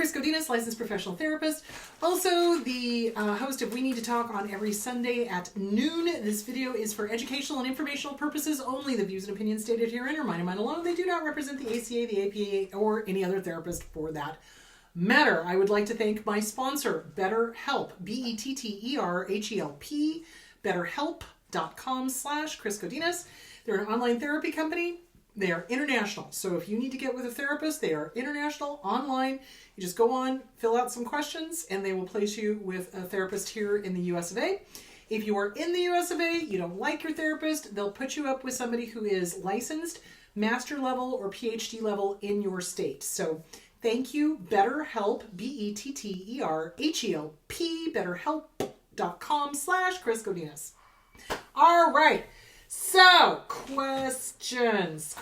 Chris Godinez, licensed professional therapist. Also, the host of We Need to Talk on every Sunday at noon. This video is for educational and informational purposes only. The views and opinions stated herein are mine and mine alone. They do not represent the ACA, the APA, or any other therapist for that matter. I would like to thank my sponsor, BetterHelp, BetterHelp, betterhelp.com/Chris Godinez. They're an online therapy company. They are international. So if you need to get with a therapist, they are international, online. You just go on, fill out some questions, and they will place you with a therapist here in the US of A. If you are in the US of A, you don't like your therapist, they'll put you up with somebody who is licensed, master level, or PhD level in your state. So thank you, BetterHelp, BetterHelp, betterhelp.com/Chris Godinez. All right. So, questions.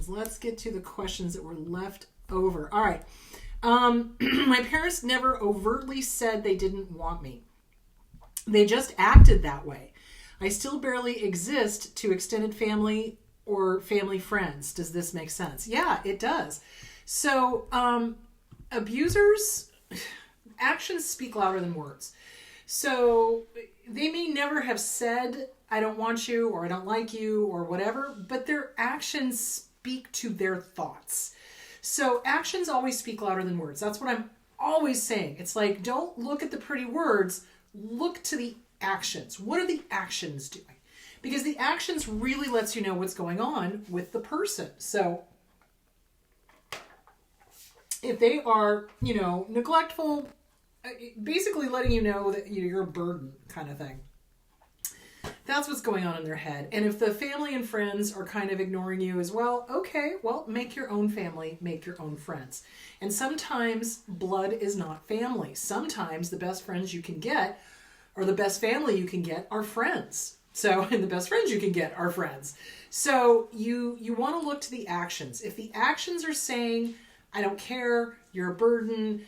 Let's get to the questions that were left over. All right. My parents never overtly said they didn't want me. They just acted that way. I still barely exist to extended family or family friends. Does this make sense? Yeah, it does. So, abusers, actions speak louder than words. So, they may never have said, I don't want you, or I don't like you, or whatever, but their actions speak to their thoughts. So actions always speak louder than words. That's what I'm always saying. It's like, don't look at the pretty words, look to the actions. What are the actions doing? Because the actions really lets you know what's going on with the person. So if they are, neglectful, basically letting you know that you're a burden kind of thing. That's what's going on in their head. And if the family and friends are kind of ignoring you as well, okay, well, make your own family, make your own friends. And sometimes blood is not family. Sometimes the best friends you can get, or the best family you can get, are friends. So, and the best friends you can get are friends. So you want to look to the actions. If the actions are saying, I don't care, you're a burden,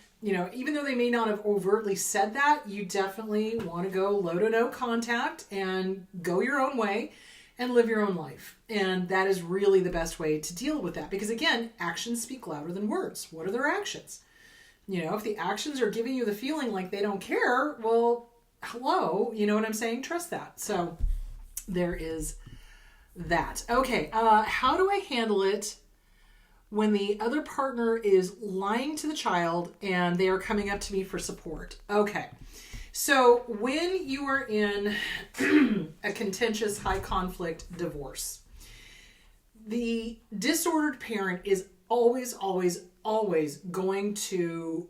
even though they may not have overtly said that, you definitely want to go low to no contact and go your own way and live your own life. And that is really the best way to deal with that. Because again, actions speak louder than words. What are their actions? If the actions are giving you the feeling like they don't care, well, hello, you know what I'm saying? Trust that. So there is that. Okay, how do I handle it when the other partner is lying to the child and they are coming up to me for support? Okay. So when you are in a contentious, high conflict divorce, the disordered parent is always, always, always going to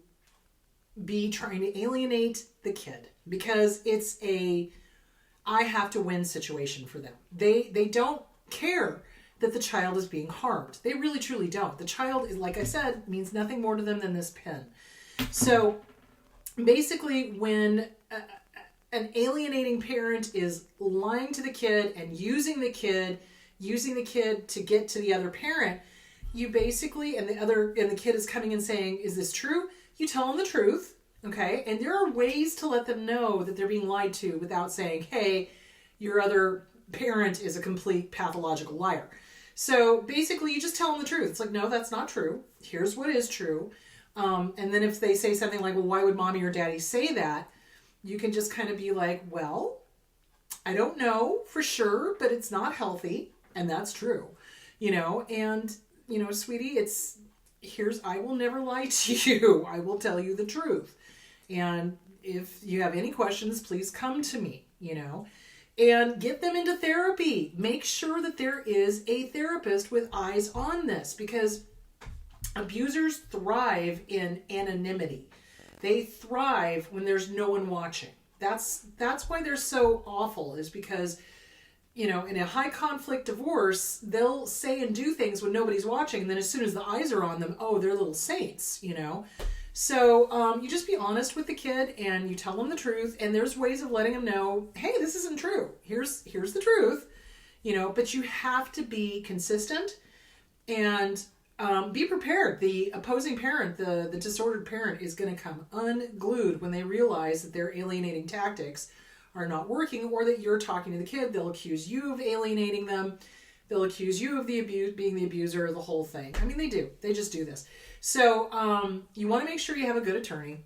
be trying to alienate the kid because it's a I have to win situation for them. They don't care that the child is being harmed. They really truly don't. The child is, like I said, means nothing more to them than this pen. So basically when an alienating parent is lying to the kid and using the kid to get to the other parent, you basically, and the kid is coming and saying, is this true? You tell them the truth. Okay. And there are ways to let them know that they're being lied to without saying, hey, your other parent is a complete pathological liar. So basically you just tell them the truth. It's like, no, that's not true. Here's what is true. And then if they say something like, well, why would mommy or daddy say that? You can just kind of be like, well, I don't know for sure, but it's not healthy. And that's true, and, sweetie, I will never lie to you. I will tell you the truth. And if you have any questions, please come to me, and get them into therapy. Make sure that there is a therapist with eyes on this because abusers thrive in anonymity. They thrive when there's no one watching. That's why they're so awful, is because, in a high conflict divorce, they'll say and do things when nobody's watching. And then as soon as the eyes are on them, oh, they're little saints, So you just be honest with the kid and you tell them the truth. And there's ways of letting them know, hey, this isn't true. Here's the truth, but you have to be consistent and be prepared. The opposing parent, the disordered parent, is going to come unglued when they realize that their alienating tactics are not working, or that you're talking to the kid. They'll accuse you of alienating them. They'll accuse you of being the abuser, the whole thing. I mean, they do. They just do this. So you want to make sure you have a good attorney.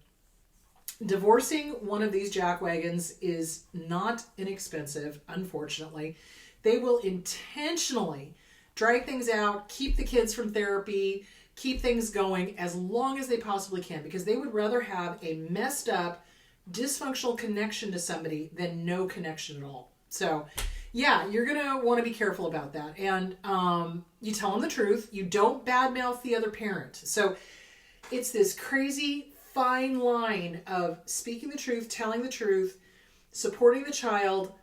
Divorcing one of these jackwagons is not inexpensive, unfortunately. They will intentionally drag things out, keep the kids from therapy, keep things going as long as they possibly can, because they would rather have a messed up, dysfunctional connection to somebody than no connection at all. So yeah, you're going to want to be careful about that. And you tell them the truth. You don't badmouth the other parent. So it's this crazy fine line of speaking the truth, telling the truth, supporting the child,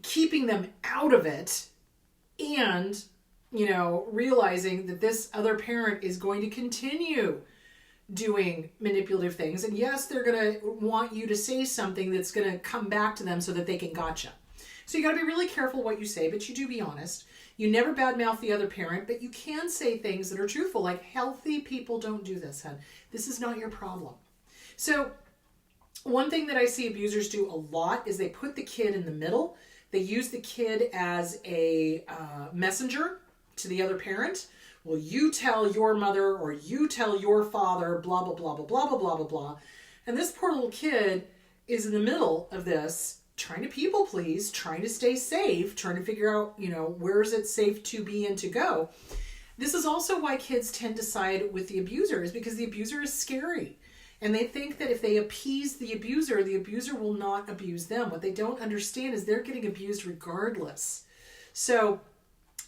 keeping them out of it, and, you know, realizing that this other parent is going to continue doing manipulative things. And yes, they're going to want you to say something that's going to come back to them so that they can gotcha. So you got to be really careful what you say, but you do be honest. You never badmouth the other parent, but you can say things that are truthful, like healthy people don't do this, hon. This is not your problem. So one thing that I see abusers do a lot is they put the kid in the middle. They use the kid as a messenger to the other parent. Well, you tell your mother or you tell your father, blah, blah, blah, blah, blah, blah, blah, blah, blah. And this poor little kid is in the middle of this, trying to people please, trying to stay safe, trying to figure out, you know, where is it safe to be and to go. This is also why kids tend to side with the abuser, is because the abuser is scary. And they think that if they appease the abuser will not abuse them. What they don't understand is they're getting abused regardless. So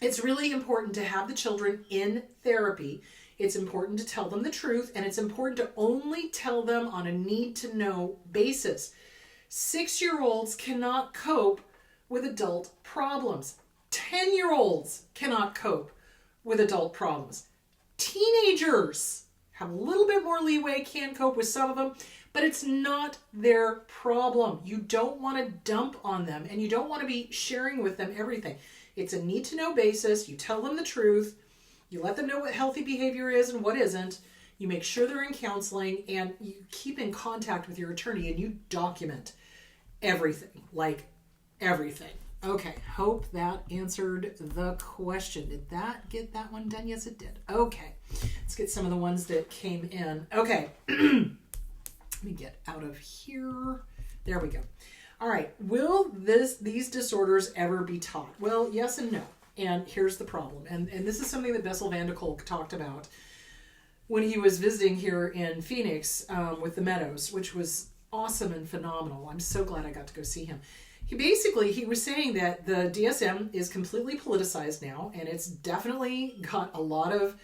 it's really important to have the children in therapy. It's important to tell them the truth, and it's important to only tell them on a need-to-know basis. 6-year-olds cannot cope with adult problems. 10-year-olds cannot cope with adult problems. Teenagers have a little bit more leeway, can cope with some of them, but it's not their problem. You don't want to dump on them, and you don't want to be sharing with them everything. It's a need-to-know basis. You tell them the truth. You let them know what healthy behavior is and what isn't. You make sure they're in counseling, and you keep in contact with your attorney, and you document everything, like everything. Okay, hope that answered the question. Did that get that one done? Yes, it did. Okay, let's get some of the ones that came in. Okay, let me get out of here. There we go. All right, will these disorders ever be taught? Well, yes and no. And here's the problem. And this is something that Bessel van der Kolk talked about when he was visiting here in Phoenix with the Meadows, which was awesome and phenomenal. I'm so glad I got to go see him. He was saying that the DSM is completely politicized now, and it's definitely got a lot of,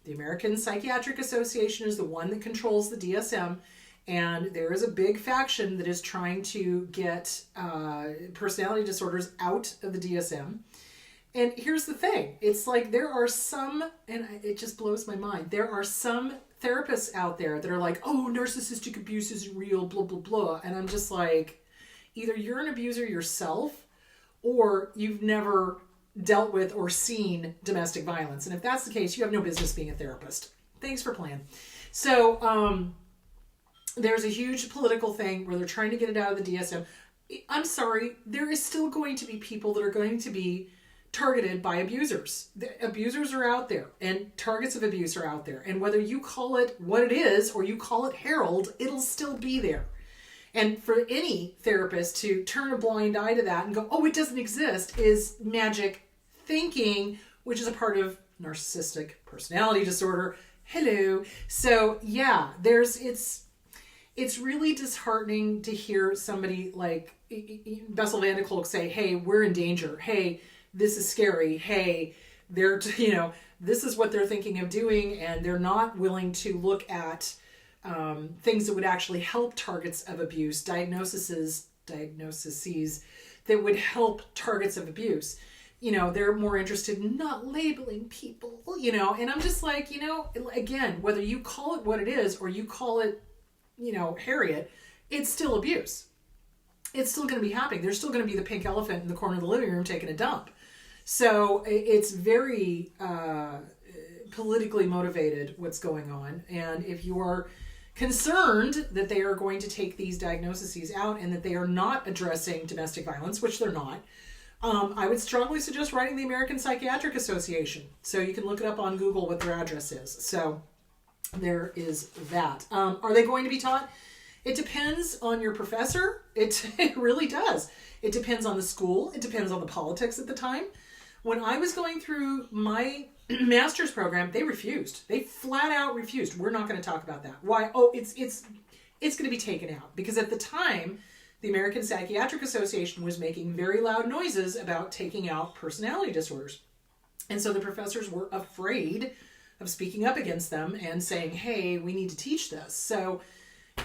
the American Psychiatric Association is the one that controls the DSM, and there is a big faction that is trying to get personality disorders out of the DSM. And here's the thing. It's like there are some, and it just blows my mind, there are some therapists out there that are like, oh, narcissistic abuse isn't real, blah, blah, blah. And I'm just like, either you're an abuser yourself or you've never dealt with or seen domestic violence. And if that's the case, you have no business being a therapist. Thanks for playing. So there's a huge political thing where they're trying to get it out of the DSM. I'm sorry, there is still going to be people that are going to be targeted by abusers. The abusers are out there, and targets of abuse are out there. And whether you call it what it is or you call it Harold, it'll still be there. And for any therapist to turn a blind eye to that and go, oh, it doesn't exist, is magic thinking, which is a part of narcissistic personality disorder. Hello. So yeah, it's really disheartening to hear somebody like Bessel van der Kolk say, hey, we're in danger. Hey, this is scary. Hey, this is what they're thinking of doing, and they're not willing to look at things that would actually help targets of abuse, diagnoses that would help targets of abuse. They're more interested in not labeling people, and I'm just like, again, whether you call it what it is or you call it, Harriet, it's still abuse. It's still going to be happening. There's still going to be the pink elephant in the corner of the living room taking a dump. So it's very politically motivated what's going on. And if you are concerned that they are going to take these diagnoses out and that they are not addressing domestic violence, which they're not, I would strongly suggest writing the American Psychiatric Association. So you can look it up on Google what their address is. So there is that. Are they going to be taught? It depends on your professor. It really does. It depends on the school. It depends on the politics at the time. When I was going through my master's program, they refused. They flat out refused. We're not going to talk about that. Why? Oh, it's going to be taken out. Because at the time, the American Psychiatric Association was making very loud noises about taking out personality disorders. And so the professors were afraid of speaking up against them and saying, hey, we need to teach this. So,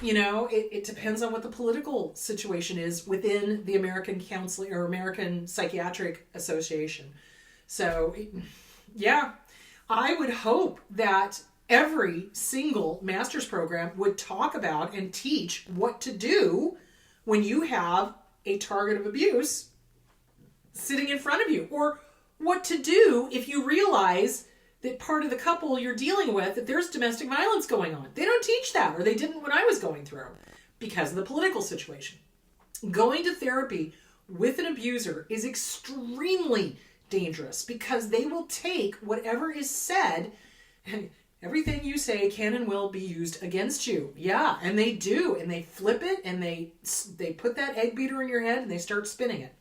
it depends on what the political situation is within the American Counseling or American Psychiatric Association. So, yeah, I would hope that every single master's program would talk about and teach what to do when you have a target of abuse sitting in front of you, or what to do if you realize that part of the couple you're dealing with, that there's domestic violence going on. They don't teach that, or they didn't when I was going through, because of the political situation. Going to therapy with an abuser is extremely dangerous, because they will take whatever is said, and everything you say can and will be used against you. Yeah, and they do, and they flip it, and they put that egg beater in your head, and they start spinning it.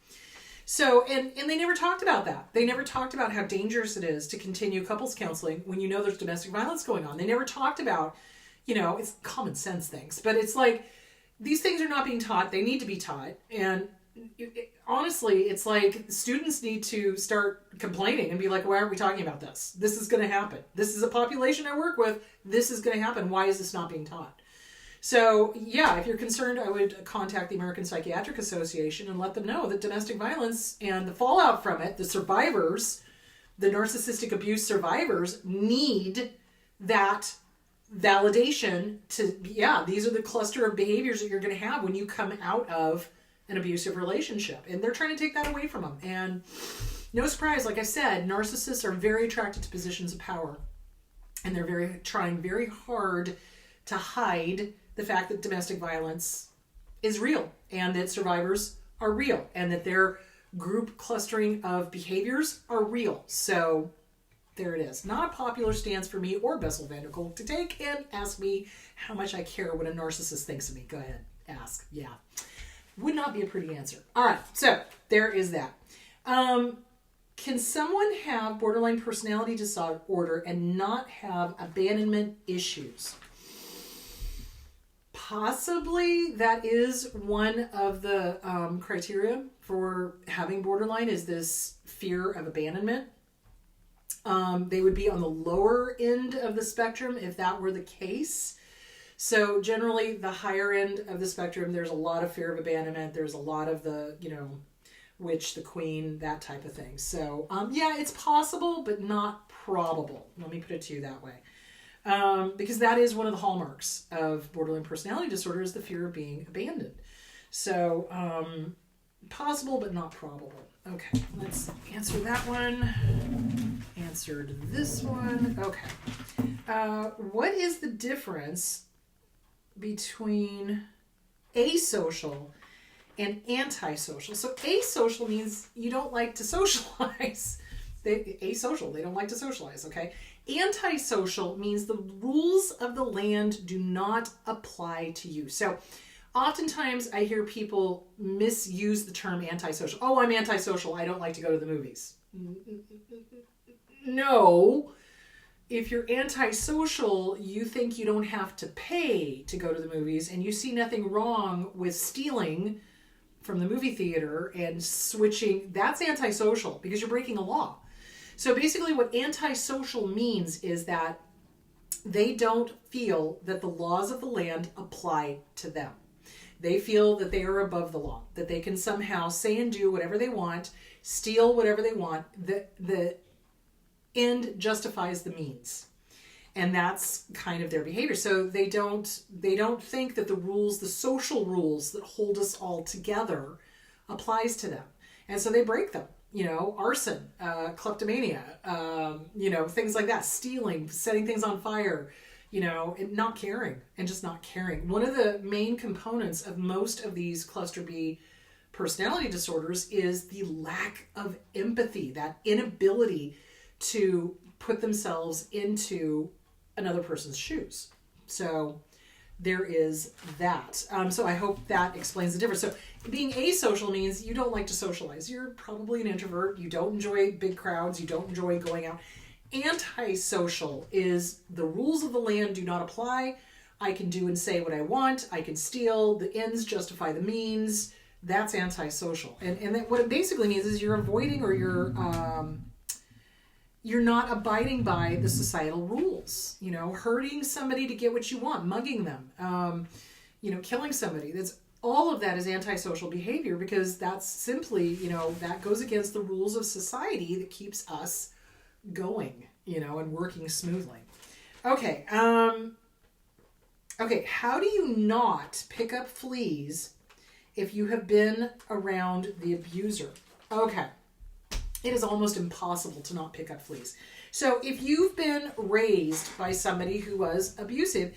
So, and they never talked about that. They never talked about how dangerous it is to continue couples counseling when you know there's domestic violence going on. They never talked about, it's common sense things. But it's like, these things are not being taught. They need to be taught. And honestly, it's like students need to start complaining and be like, why aren't we talking about this? This is going to happen. This is a population I work with. This is going to happen. Why is this not being taught? So, yeah, if you're concerned, I would contact the American Psychiatric Association and let them know that domestic violence and the fallout from it, the survivors, the narcissistic abuse survivors, need that validation to, these are the cluster of behaviors that you're going to have when you come out of an abusive relationship. And they're trying to take that away from them. And no surprise, like I said, narcissists are very attracted to positions of power. And they're trying very hard to hide the fact that domestic violence is real, and that survivors are real, and that their group clustering of behaviors are real. So there it is. Not a popular stance for me or Bessel van der Kolk to take and ask me how much I care what a narcissist thinks of me. Go ahead, ask. Yeah. Would not be a pretty answer. All right, so there is that. Can someone have borderline personality disorder and not have abandonment issues? Possibly that is one of the criteria for having borderline, is this fear of abandonment. They would be on the lower end of the spectrum if that were the case. So generally the higher end of the spectrum, there's a lot of fear of abandonment. There's a lot of the, witch, the queen, that type of thing. So yeah, it's possible, but not probable. Let me put it to you that way. Because that is one of the hallmarks of borderline personality disorder, is the fear of being abandoned. So, possible but not probable. Okay, let's answer that one. Answered this one. Okay. What is the difference between asocial and antisocial? So asocial means you don't like to socialize. Asocial, they don't like to socialize, okay? Antisocial means the rules of the land do not apply to you. So oftentimes I hear people misuse the term antisocial. Oh, I'm antisocial. I don't like to go to the movies. No. If you're antisocial, you think you don't have to pay to go to the movies, and you see nothing wrong with stealing from the movie theater and switching. That's antisocial, because you're breaking a law. So basically what antisocial means is that they don't feel that the laws of the land apply to them. They feel that they are above the law, that they can somehow say and do whatever they want, steal whatever they want. The end justifies the means. And that's kind of their behavior. So they don't think that the rules, the social rules that hold us all together, applies to them. And so they break them. Arson, kleptomania, things like that, stealing, setting things on fire, and not caring, and just not caring. One of the main components of most of these cluster B personality disorders is the lack of empathy, that inability to put themselves into another person's shoes. So there is that. So I hope that explains the difference. So being asocial means you don't like to socialize. You're probably an introvert. You don't enjoy big crowds. You don't enjoy going out. Antisocial is the rules of the land do not apply. I can do and say what I want. I can steal. The ends justify the means. That's antisocial. And what it basically means is you're avoiding or you're not abiding by the societal rules. You know, hurting somebody to get what you want, mugging them, killing somebody. All of that is antisocial behavior because that's simply, that goes against the rules of society that keeps us going, and working smoothly. Okay. Okay. How do you not pick up fleas if you have been around the abuser? Okay. It is almost impossible to not pick up fleas. So if you've been raised by somebody who was abusive,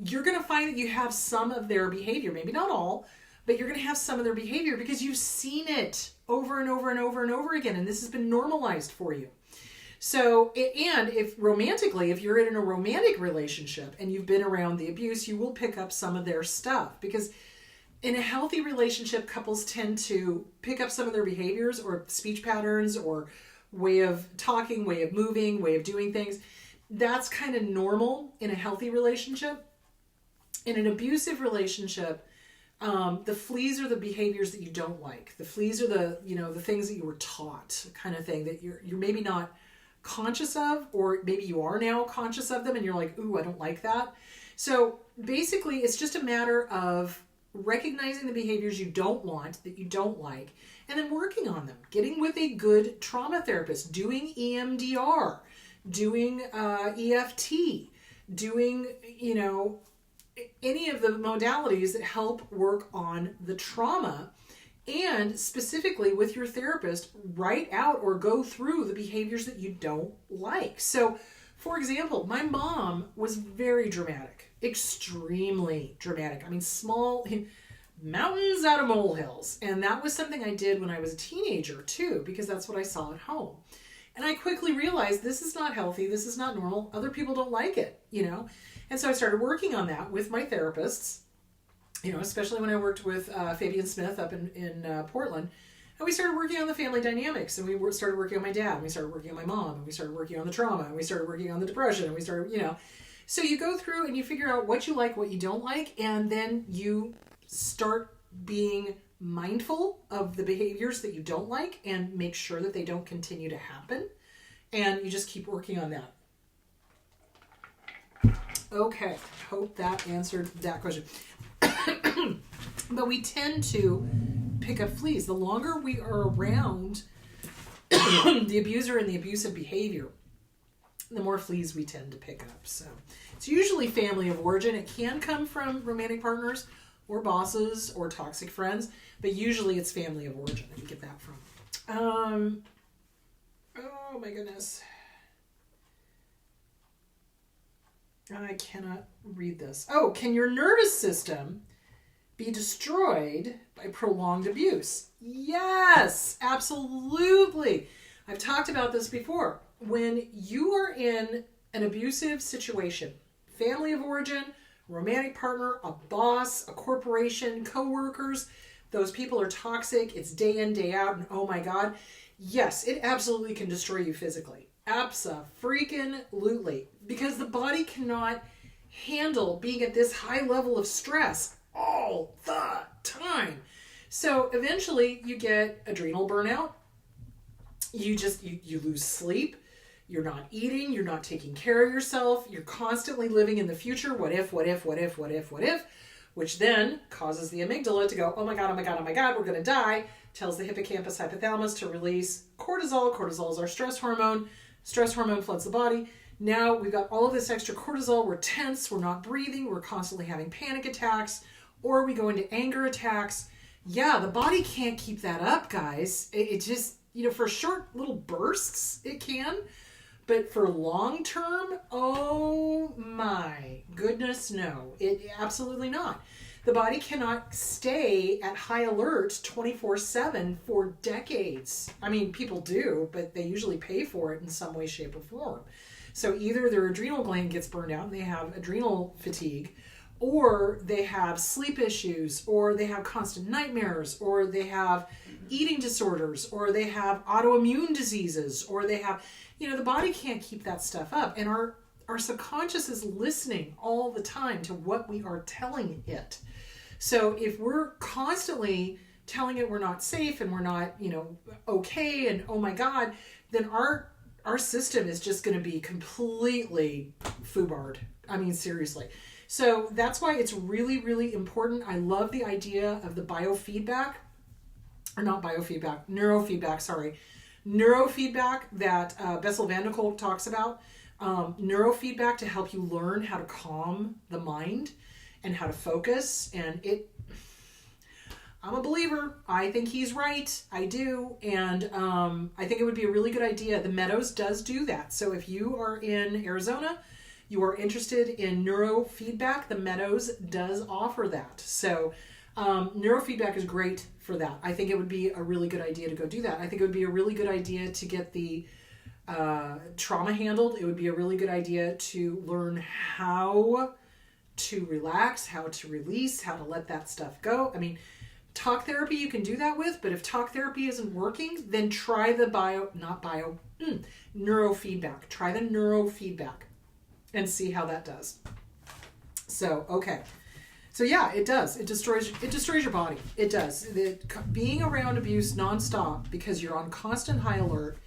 you're going to find that you have some of their behavior, maybe not all, but you're going to have some of their behavior because you've seen it over and over and over and over again, and this has been normalized for you. So, and if you're in a romantic relationship and you've been around the abuse, you will pick up some of their stuff because in a healthy relationship, couples tend to pick up some of their behaviors or speech patterns or way of talking, way of moving, way of doing things. That's kind of normal in a healthy relationship. In an abusive relationship, the fleas are the behaviors that you don't like. The fleas are the things that you were taught, kind of thing that you're maybe not conscious of, or maybe you are now conscious of them and you're like, ooh, I don't like that. So basically it's just a matter of recognizing the behaviors you don't want, that you don't like, and then working on them. Getting with a good trauma therapist, doing EMDR, doing EFT, doing, any of the modalities that help work on the trauma, and specifically with your therapist, write out or go through the behaviors that you don't like. So, for example, my mom was very dramatic. Extremely dramatic. I mean, small mountains out of molehills. And that was something I did when I was a teenager too, because that's what I saw at home. And I quickly realized this is not healthy. This is not normal. Other people don't like it, And so I started working on that with my therapists, especially when I worked with Fabian Smith up in Portland. And we started working on the family dynamics, and we started working on my dad, and we started working on my mom, and we started working on the trauma, and we started working on the depression, and we started, So you go through and you figure out what you like, what you don't like, and then you start being mindful of the behaviors that you don't like and make sure that they don't continue to happen. And you just keep working on that. Okay, hope that answered that question. But we tend to pick up fleas. The longer we are around the abuser and the abusive behavior, the more fleas we tend to pick up. So it's usually family of origin. It can come from romantic partners or bosses or toxic friends, but usually it's family of origin that you get that from. Oh my goodness. I cannot read this. Oh, can your nervous system be destroyed by prolonged abuse? Yes, absolutely. I've talked about this before. When you are in an abusive situation, family of origin, romantic partner, a boss, a corporation, coworkers, those people are toxic, it's day in, day out, and oh my God, yes, it absolutely can destroy you physically. Abso-freaking-lutely. Because the body cannot handle being at this high level of stress all the time. So eventually you get adrenal burnout. You lose sleep. You're not eating. You're not taking care of yourself. You're constantly living in the future. What if, which then causes the amygdala to go, oh my God, we're going to die. Tells the hippocampus hypothalamus to release cortisol. Cortisol is our stress hormone. Stress hormone floods the body. Now we've got all of this extra cortisol. We're tense. We're not breathing. We're constantly having panic attacks, or we go into anger attacks. Yeah, the body can't keep that up, guys. It just, for short little bursts, it can. But for long term, oh my goodness, no. It absolutely not. The body cannot stay at high alert 24/7 for decades. I mean, people do, but they usually pay for it in some way, shape, or form. So either their adrenal gland gets burned out and they have adrenal fatigue, or they have sleep issues, or they have constant nightmares, or they have eating disorders, or they have autoimmune diseases, or they have, the body can't keep that stuff up. And our subconscious is listening all the time to what we are telling it. So if we're constantly telling it we're not safe and we're not, okay, and oh my God, then our system is just going to be completely foobarred. I mean, seriously. So that's why it's really, really important. I love the idea of the neurofeedback that Bessel van der Kolk talks about. Neurofeedback to help you learn how to calm the mind and how to focus. And I'm a believer. I think he's right. I do. And I think it would be a really good idea. The Meadows does do that. So if you are in Arizona, you are interested in neurofeedback, the Meadows does offer that. So neurofeedback is great for that. I think it would be a really good idea to go do that. I think it would be a really good idea to get the trauma handled. It would be a really good idea to learn how to relax, how to release, how to let that stuff go. I mean, talk therapy you can do that with, but if talk therapy isn't working, then try the neurofeedback. Try the neurofeedback and see how that does. So, okay. So yeah, it does. It destroys your body. It does. Being around abuse nonstop because you're on constant high alert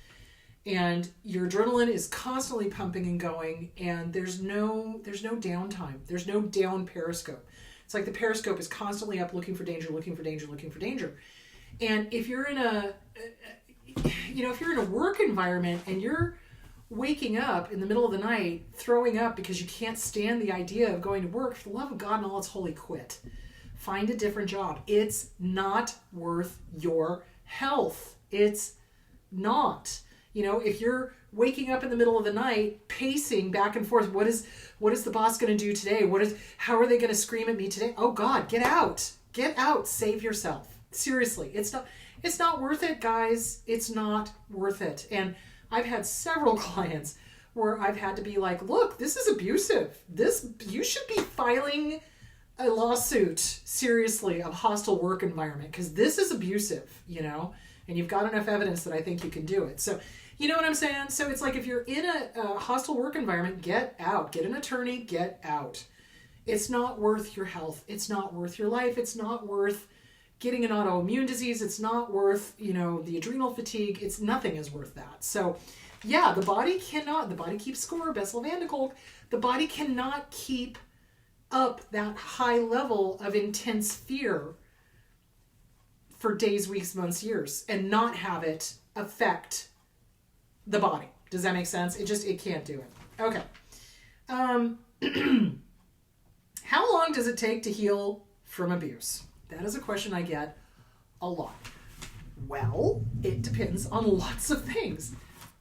and your adrenaline is constantly pumping and going, and there's no downtime. There's no down periscope. It's like the periscope is constantly up looking for danger, looking for danger, looking for danger. And if you're in a work environment and you're waking up in the middle of the night, throwing up because you can't stand the idea of going to work, for the love of God and all its holy, quit. Find a different job. It's not worth your health. It's not. If you're waking up in the middle of the night, pacing back and forth, what is the boss going to do today? How are they going to scream at me today? Oh God, get out. Get out. Save yourself. Seriously. It's not worth it, guys. It's not worth it. And I've had several clients where I've had to be like, look, this is abusive. You should be filing a lawsuit, seriously, of hostile work environment, because this is abusive, and you've got enough evidence that I think you can do it. So, you know what I'm saying? So it's like, if you're in a hostile work environment, get out. Get an attorney, get out. It's not worth your health. It's not worth your life. It's not worth getting an autoimmune disease. It's not worth, the adrenal fatigue. Nothing is worth that. So yeah, the body keeps score, Bessel van der Kolk. The body cannot keep up that high level of intense fear for days, weeks, months, years, and not have it affect the body. Does that make sense? It can't do it. Okay. How long does it take to heal from abuse? That is a question I get a lot. Well, it depends on lots of things.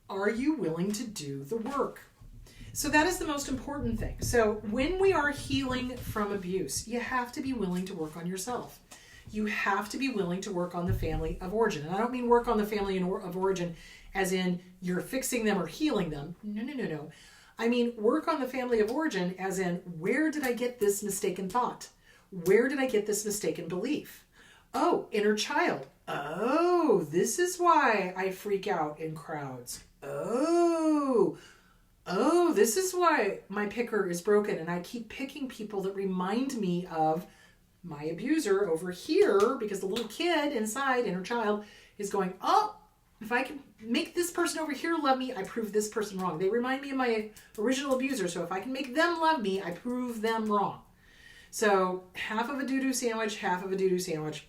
Are you willing to do the work? So that is the most important thing. So when we are healing from abuse, you have to be willing to work on yourself. You have to be willing to work on the family of origin. And I don't mean work on the family of origin as in you're fixing them or healing them. No. I mean work on the family of origin as in, where did I get this mistaken thought? Where did I get this mistaken belief? Oh, inner child. Oh, this is why I freak out in crowds. Oh, this is why my picker is broken and I keep picking people that remind me of my abuser over here, because the little kid inside, inner child, is going, oh, if I can make this person over here love me, I prove this person wrong. They remind me of my original abuser, so if I can make them love me, I prove them wrong. So half of a doo-doo sandwich, half of a doo-doo sandwich,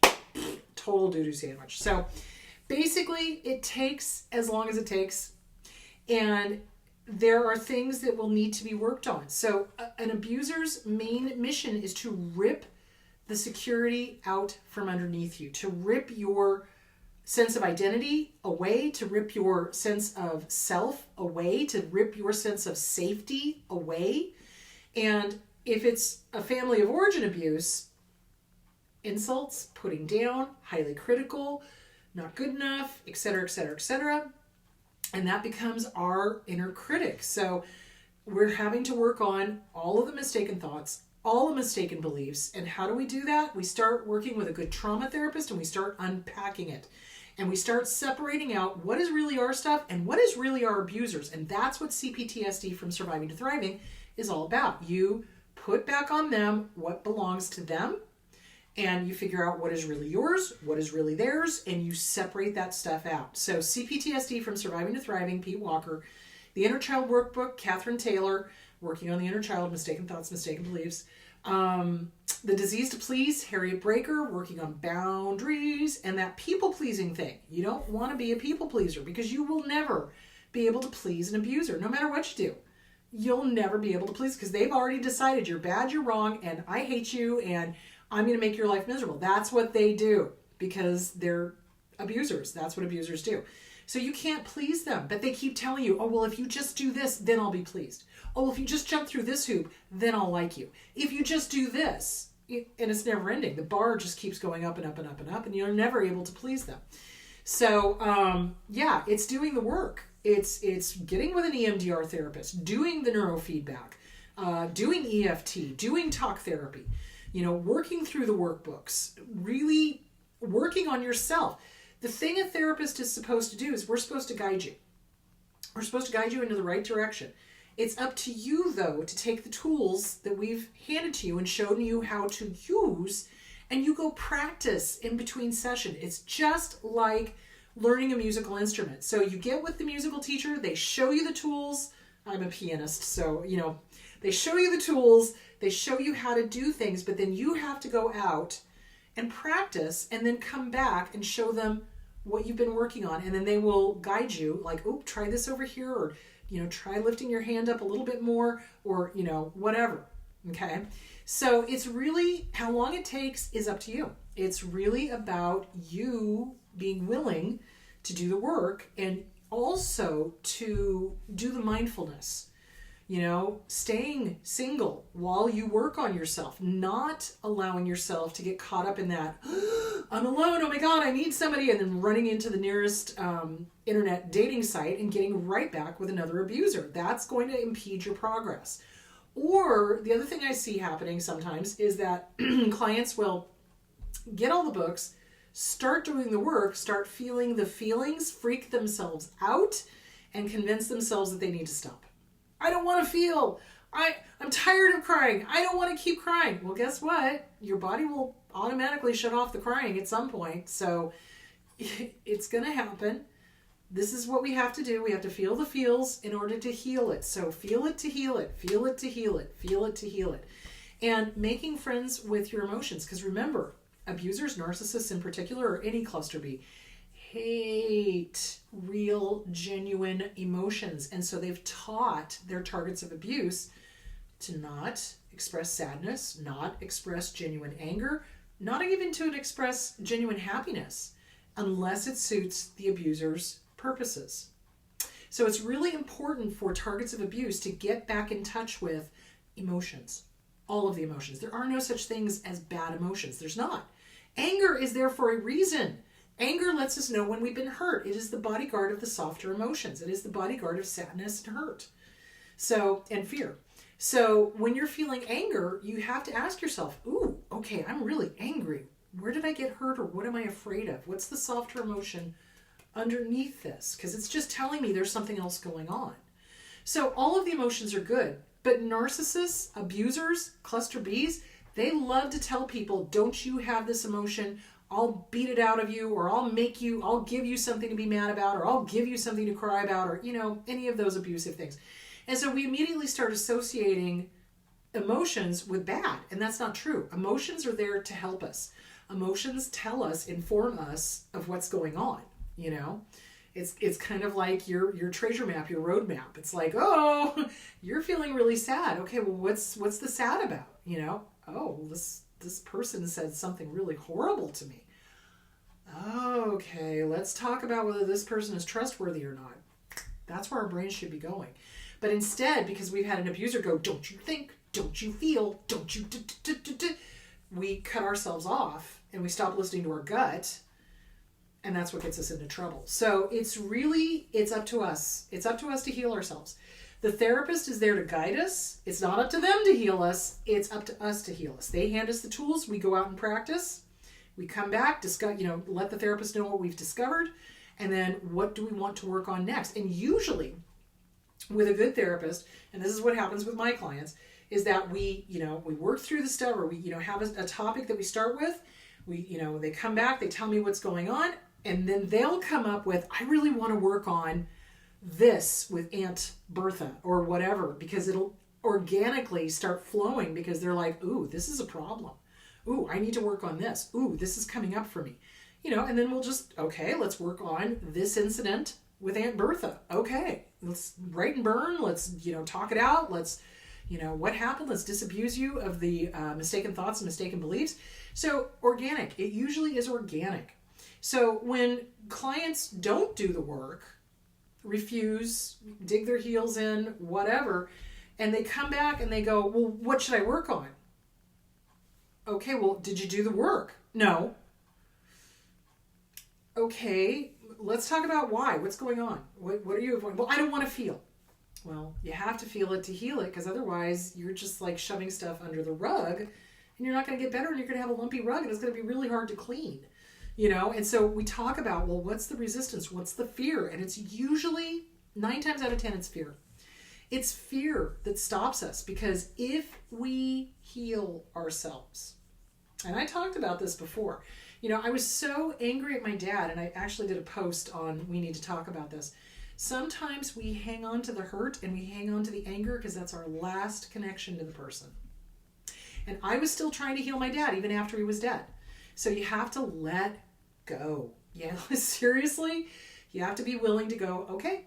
total doo-doo sandwich. So basically it takes as long as it takes, and there are things that will need to be worked on. So an abuser's main mission is to rip the security out from underneath you, to rip your sense of identity away, to rip your sense of self away, to rip your sense of safety away. And if it's a family of origin abuse, insults, putting down, highly critical, not good enough, etc., etc., etc., and that becomes our inner critic. So we're having to work on all of the mistaken thoughts, all the mistaken beliefs. And how do we do that? We start working with a good trauma therapist and we start unpacking it. And we start separating out what is really our stuff and what is really our abusers. And that's what CPTSD from Surviving to Thriving is all about. You put back on them what belongs to them, and you figure out what is really yours, what is really theirs, and you separate that stuff out. So CPTSD from Surviving to Thriving, Pete Walker. The Inner Child Workbook, Catherine Taylor, working on the inner child, mistaken thoughts, mistaken beliefs. The Disease to Please, Harriet Breaker, working on boundaries and that people-pleasing thing. You don't want to be a people pleaser because you will never be able to please an abuser, no matter what you do. You'll never be able to please because they've already decided you're bad, you're wrong, and I hate you, and I'm going to make your life miserable. That's what they do because they're abusers. That's what abusers do. So you can't please them, but they keep telling you, oh, well, if you just do this, then I'll be pleased. Oh, well, if you just jump through this hoop, then I'll like you. If you just do this, and it's never ending. The bar just keeps going up and up and up and up, and you're never able to please them. So, yeah, it's doing the work. It's getting with an EMDR therapist, doing the neurofeedback, doing EFT, doing talk therapy, working through the workbooks, really working on yourself. The thing a therapist is supposed to do is we're supposed to guide you. We're supposed to guide you into the right direction. It's up to you, though, to take the tools that we've handed to you and shown you how to use, and you go practice in between session. It's just like learning a musical instrument. So you get with the musical teacher, they show you the tools. I'm a pianist, so, they show you the tools, they show you how to do things, but then you have to go out and practice and then come back and show them what you've been working on. And then they will guide you like, oh, try this over here, or, try lifting your hand up a little bit more, or, whatever. Okay. So it's really, how long it takes is up to you. It's really about you being willing to do the work and also to do the mindfulness. Staying single while you work on yourself, not allowing yourself to get caught up in that, I'm alone, oh my God, I need somebody, and then running into the nearest internet dating site and getting right back with another abuser. That's going to impede your progress. Or the other thing I see happening sometimes is that clients will get all the books, start doing the work, start feeling the feelings, freak themselves out, and convince themselves that they need to stop. I don't want to feel. I'm tired of crying. I don't want to keep crying. Well, guess what? Your body will automatically shut off the crying at some point. So it's going to happen. This is what we have to do. We have to feel the feels in order to heal it. So feel it to heal it. Feel it to heal it. Feel it to heal it. And making friends with your emotions. Because remember, abusers, narcissists in particular, or any cluster B, hate real, genuine emotions. And so they've taught their targets of abuse to not express sadness, not express genuine anger, not even to express genuine happiness, unless it suits the abuser's purposes. So it's really important for targets of abuse to get back in touch with emotions, all of the emotions. There are no such things as bad emotions. There's not. Anger is there for a reason. Anger lets us know when we've been hurt. It is the bodyguard of the softer emotions. It is the bodyguard of sadness and hurt. And fear. So when you're feeling anger, you have to ask yourself, ooh, okay, I'm really angry. Where did I get hurt, or what am I afraid of? What's the softer emotion underneath this? Because it's just telling me there's something else going on. So all of the emotions are good, but narcissists, abusers, cluster Bs, they love to tell people, don't you have this emotion? I'll beat it out of you, or I'll give you something to be mad about, or I'll give you something to cry about, or, any of those abusive things. And so we immediately start associating emotions with bad, and that's not true. Emotions are there to help us. Emotions tell us, inform us of what's going on, It's kind of like your treasure map, your road map. It's like, oh, you're feeling really sad. Okay, well, what's the sad about, Oh, this person said something really horrible to me. Okay, let's talk about whether this person is trustworthy or not. That's where our brain should be going. But instead, because we've had an abuser go, don't you think, don't you feel, don't you, we cut ourselves off and we stop listening to our gut, and that's what gets us into trouble. So it's up to us. It's up to us to heal ourselves. The therapist is there to guide us. It's not up to them to heal us. It's up to us to heal us. They hand us the tools. We go out and practice. We come back, discuss, let the therapist know what we've discovered. And then what do we want to work on next? And usually with a good therapist, and this is what happens with my clients, is that we work through the stuff, or we, have a topic that we start with. They come back, they tell me what's going on, and then they'll come up with, I really want to work on this with Aunt Bertha or whatever, because it'll organically start flowing, because they're like, ooh, this is a problem. Ooh, I need to work on this. Ooh, this is coming up for me. And then we'll just, okay, let's work on this incident with Aunt Bertha. Okay, let's write and burn. Let's, talk it out. Let's, what happened? Let's disabuse you of the mistaken thoughts and mistaken beliefs. So organic, it usually is organic. So when clients don't do the work, refuse, dig their heels in, whatever, and they come back and they go, well, what should I work on? Okay, well, did you do the work? No. Okay, let's talk about why. What's going on? What are you avoiding? Well, I don't want to feel. Well, you have to feel it to heal it, because otherwise you're just like shoving stuff under the rug, and you're not going to get better, and you're going to have a lumpy rug, and it's going to be really hard to clean. And so we talk about, well, what's the resistance? What's the fear? And it's usually 9 times out of 10, it's fear. It's fear that stops us, because if we heal ourselves, and I talked about this before, I was so angry at my dad, and I actually did a post on, we need to talk about this. Sometimes we hang on to the hurt and we hang on to the anger because that's our last connection to the person. And I was still trying to heal my dad even after he was dead. So you have to let go. Yeah, seriously, you have to be willing to go, okay,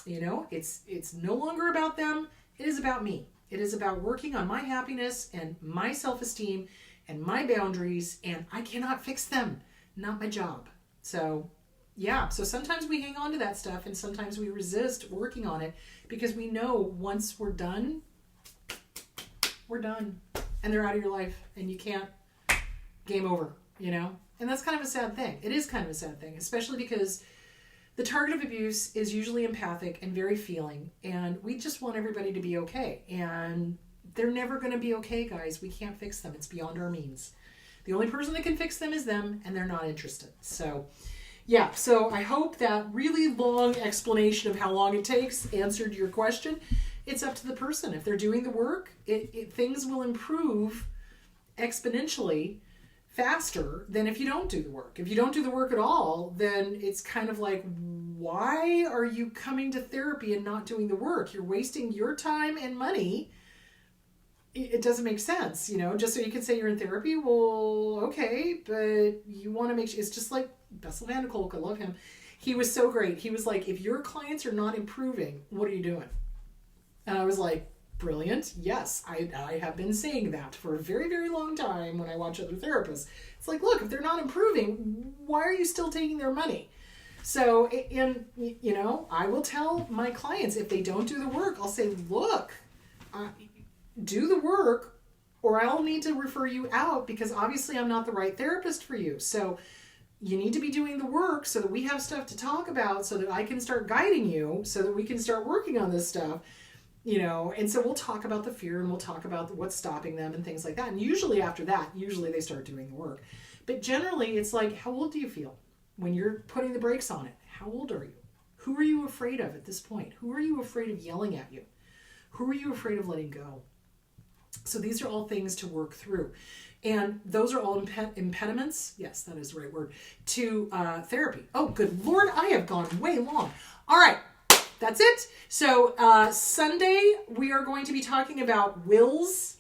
it's no longer about them. It is about me. It is about working on my happiness and my self-esteem and my boundaries, and I cannot fix them. Not my job. So yeah, so sometimes we hang on to that stuff, and sometimes we resist working on it, because we know once we're done, and they're out of your life, and you can't, game over, and that's kind of a sad thing. It is kind of a sad thing, especially because the target of abuse is usually empathic and very feeling, and we just want everybody to be okay, and they're never going to be okay, guys. We can't fix them. It's beyond our means. The only person that can fix them is them, and they're not interested. So yeah, so I hope that really long explanation of how long it takes answered your question. It's up to the person. If they're doing the work, things will improve exponentially faster than if you don't do the work. If you don't do the work at all, then it's kind of like, why are you coming to therapy and not doing the work? You're wasting your time and money. It doesn't make sense, just so you can say you're in therapy. Well, okay, but you want to make sure. It's just like Bessel van der Kolk, I love him. He was so great. He was like, if your clients are not improving, what are you doing? And I was like, brilliant. Yes, I have been saying that for a very, very long time when I watch other therapists. It's like, look, if they're not improving, why are you still taking their money? So, and I will tell my clients, if they don't do the work, I'll say, look, do the work, or I'll need to refer you out, because obviously I'm not the right therapist for you. So you need to be doing the work so that we have stuff to talk about, so that I can start guiding you, so that we can start working on this stuff, and so we'll talk about the fear, and we'll talk about what's stopping them and things like that. And usually after that, they start doing the work. But generally it's like, how old do you feel when you're putting the brakes on it? How old are you? Who are you afraid of at this point? Who are you afraid of yelling at you? Who are you afraid of letting go? So these are all things to work through. And those are all impediments, yes, that is the right word, to therapy. Oh, good Lord, I have gone way long. All right, that's it. So Sunday, we are going to be talking about wills,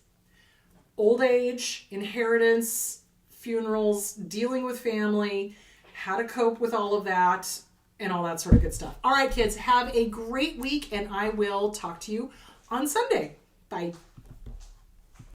old age, inheritance, funerals, dealing with family, how to cope with all of that, and all that sort of good stuff. All right, kids, have a great week, and I will talk to you on Sunday. Bye.